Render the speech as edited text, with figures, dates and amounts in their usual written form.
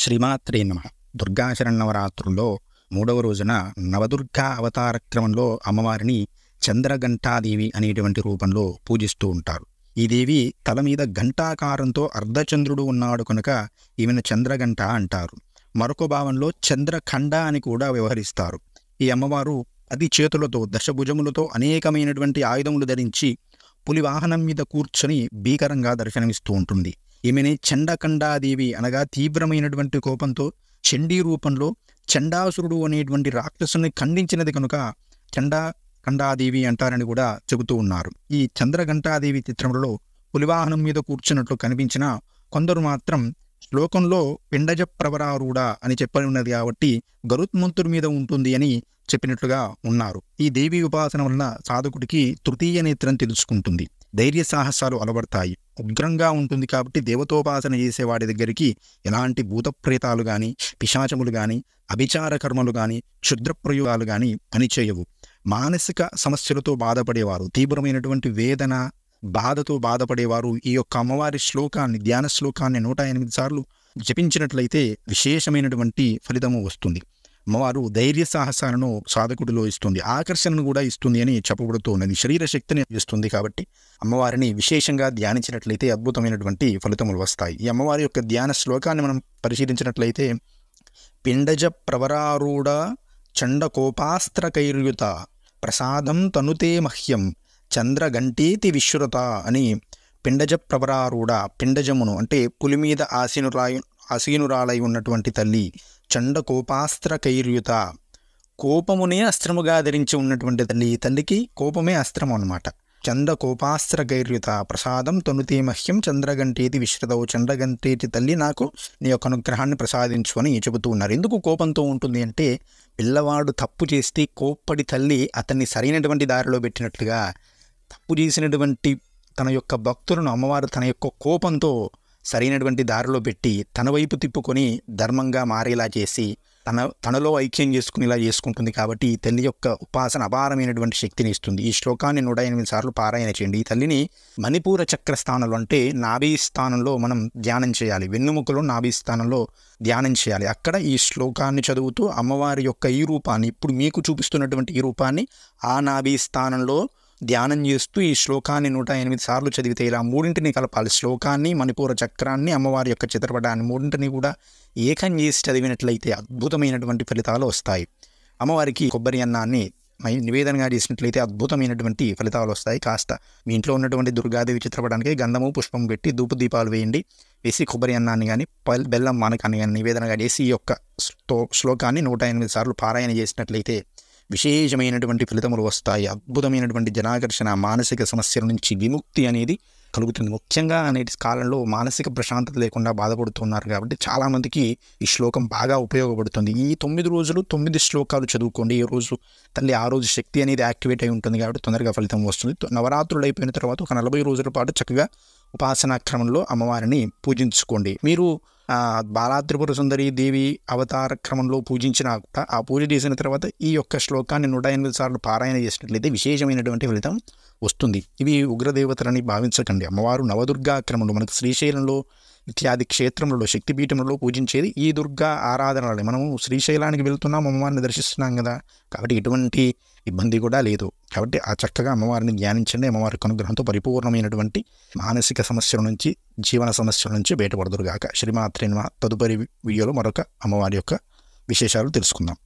శ్రీమాత్రే నమః. దుర్గా శరన్నవరాత్రుల్లో మూడవ రోజున నవదుర్గా అవతార క్రమంలో అమ్మవారిని చంద్రఘంటాదేవి అనేటువంటి రూపంలో పూజిస్తూ ఉంటారు. ఈ దేవి తల మీద ఘంటాకారంతో అర్ధచంద్రుడు ఉన్నాడు కనుక ఈమెను చంద్రఘంట అంటారు. మరొక భావంలో చంద్రఖండ అని కూడా వ్యవహరిస్తారు. ఈ అమ్మవారు 10 చేతులతో దశభుజములతో అనేకమైనటువంటి ఆయుధములు ధరించి పులి వాహనం మీద కూర్చొని భీకరంగా దర్శనమిస్తూ ఉంటుంది. ఈమెని చండఖండాదేవి అనగా తీవ్రమైనటువంటి కోపంతో చండీ రూపంలో చండాసురుడు అనేటువంటి రాక్షసుని ఖండించినది కనుక చండఖండాదేవి అంటారని కూడా చెబుతూ ఉన్నారు. ఈ చంద్రఘంటాదేవి చిత్రములలో పులివాహనం మీద కూర్చున్నట్లు కనిపించిన కొందరు మాత్రం శ్లోకంలో పిండజ ప్రవరారూఢ అని చెప్పని ఉన్నది కాబట్టి గరుత్మంతుడి మీద ఉంటుంది అని చెప్పినట్లుగా ఉన్నారు. ఈ దేవి ఉపాసన వలన సాధకుడికి తృతీయ నేత్రం తెలుసుకుంటుంది, ధైర్య సాహసాలు అలవడతాయి, ఉగ్రంగా ఉంటుంది. కాబట్టి దేవతోపాసన చేసేవాడి దగ్గరికి ఎలాంటి భూతప్రేతాలు కానీ, పిశాచములు కానీ, అభిచార కర్మలు కానీ, క్షుద్రప్రయోగాలు కానీ పనిచేయవు. మానసిక సమస్యలతో బాధపడేవారు, తీవ్రమైనటువంటి వేదన బాధతో బాధపడేవారు ఈ యొక్క అమ్మవారి శ్లోకాన్ని, ధ్యాన శ్లోకాన్ని 108 సార్లు జపించినట్లయితే విశేషమైనటువంటి ఫలితము వస్తుంది. అమ్మవారు ధైర్య సాహసాలను సాధకుడిలో ఇస్తుంది, ఆకర్షణను కూడా ఇస్తుంది అని చెప్పబడుతూ ఉన్నది. శరీర శక్తిని ఇస్తుంది. కాబట్టి అమ్మవారిని విశేషంగా ధ్యానించినట్లయితే అద్భుతమైనటువంటి ఫలితములు వస్తాయి. ఈ అమ్మవారి యొక్క ధ్యాన శ్లోకాన్ని మనం పరిశీలించినట్లయితే పిండజ ప్రవరారూఢ చండకోపాస్త్రకైర్యుత ప్రసాదం తనుతే మహ్యం చంద్రఘంటేతి విశ్రుత అని పిండజ ప్రవరారూఢ, పిండజమును అంటే పులి మీద ఆసీనురాలై ఉన్నటువంటి తల్లి, చండకోపాస్త్ర కైర్యుత కోపమునే అస్త్రముగా ధరించి ఉన్నటువంటి తల్లి. ఈ తల్లికి కోపమే అస్త్రము అన్నమాట. చండకోపాస్త్ర కైర్యుత ప్రసాదం తనుతే మహ్యం చంద్రఘంటేతి విశ్రుతవు. చంద్రఘంటేటి తల్లి నాకు నీ యొక్క అనుగ్రహాన్ని ప్రసాదించు అని చెబుతూ ఉన్నారు. ఎందుకు కోపంతో ఉంటుంది అంటే పిల్లవాడు తప్పు చేస్తే కోప్పడి తల్లి అతన్ని సరైనటువంటి దారిలో పెట్టినట్లుగా తప్పు చేసినటువంటి తన యొక్క భక్తులను అమ్మవారు తన యొక్క కోపంతో సరైనటువంటి దారిలో పెట్టి తన వైపు తిప్పుకొని ధర్మంగా మారేలా చేసి తనలో ఐక్యం చేసుకునేలా చేసుకుంటుంది. కాబట్టి ఈ తల్లి యొక్క ఉపాసన అపారమైనటువంటి శక్తిని ఇస్తుంది. ఈ శ్లోకాన్ని 108 సార్లు పారాయణ చేయండి. ఈ తల్లిని మణిపూర చక్ర స్థానంలో అంటే నాభి స్థానంలో మనం ధ్యానం చేయాలి. వెన్నుముకలో నాభి స్థానంలో ధ్యానం చేయాలి. అక్కడ ఈ శ్లోకాన్ని చదువుతూ అమ్మవారి యొక్క ఈ రూపాన్ని, ఇప్పుడు మీకు చూపిస్తున్నటువంటి ఈ రూపాన్ని ఆ నాభి స్థానంలో ధ్యానం చేస్తూ ఈ శ్లోకాన్ని 108 సార్లు చదివితే ఇలా మూడింటిని కలపాలి. శ్లోకాన్ని, మణిపూర చక్రాన్ని, అమ్మవారి యొక్క చిత్రపటాన్ని మూడింటిని కూడా ఏకం చేసి చదివినట్లయితే అద్భుతమైనటువంటి ఫలితాలు వస్తాయి. అమ్మవారికి కొబ్బరి అన్నాన్ని నివేదనగా చేసినట్లయితే అద్భుతమైనటువంటి ఫలితాలు వస్తాయి. కాస్త మీ ఇంట్లో ఉన్నటువంటి దుర్గాదేవి చిత్రపటానికి గంధము పుష్పం పెట్టి ధూప దీపాలు వేయండి. వేసి కొబ్బరి అన్నాన్ని కానీ బెల్లం మానకాన్ని కానీ నివేదనగా చేసి ఈ యొక్క శ్లోకాన్ని 108 సార్లు పారాయణ చేసినట్లయితే విశేషమైనటువంటి ఫలితములు వస్తాయి. అద్భుతమైనటువంటి జనాకర్షణ, మానసిక సమస్యల నుంచి విముక్తి అనేది కలుగుతుంది. ముఖ్యంగా నేటి కాలంలో మానసిక ప్రశాంతత లేకుండా బాధపడుతున్నారు కాబట్టి చాలామందికి ఈ శ్లోకం బాగా ఉపయోగపడుతుంది. ఈ 9 రోజులు 9 శ్లోకాలు చదువుకోండి. ఈ రోజు తల్లి ఆ రోజు శక్తి అనేది యాక్టివేట్ అయి ఉంటుంది కాబట్టి తొందరగా ఫలితం వస్తుంది. నవరాత్రులు అయిపోయిన తర్వాత ఒక 40 రోజుల పాటు చక్కగా ఉపాసనా క్రమంలో అమ్మవారిని పూజించుకోండి. మీరు బాలాత్రిపుర సుందరి దేవి అవతార క్రమంలో పూజించినా కూడా ఆ పూజ చేసిన తర్వాత ఈ యొక్క శ్లోకాన్ని 108 సార్లు పారాయణ చేసినట్లయితే విశేషమైనటువంటి ఫలితం వస్తుంది. ఇవి ఉగ్రదేవతలని భావించకండి. అమ్మవారు నవదుర్గా క్రమంలో మనకు శ్రీశైలంలో ఇత్యాది క్షేత్రంలో శక్తిపీఠంలో పూజించేది ఈ దుర్గా ఆరాధనలే. మనము శ్రీశైలానికి వెళ్తున్నాం, అమ్మవారిని దర్శిస్తున్నాం కదా, కాబట్టి ఎటువంటి ఇబ్బంది కూడా లేదు. కాబట్టి ఆ చక్కగా అమ్మవారిని ధ్యానించండి. అమ్మవారి అనుగ్రహంతో పరిపూర్ణమైనటువంటి మానసిక సమస్యల నుంచి, జీవన సమస్యల నుంచి బయటపడదురుగాక. శ్రీమాత్రే నమః. తదుపరి వీడియోలో మరొక అమ్మవారి యొక్క విశేషాలు తెలుసుకుందాం.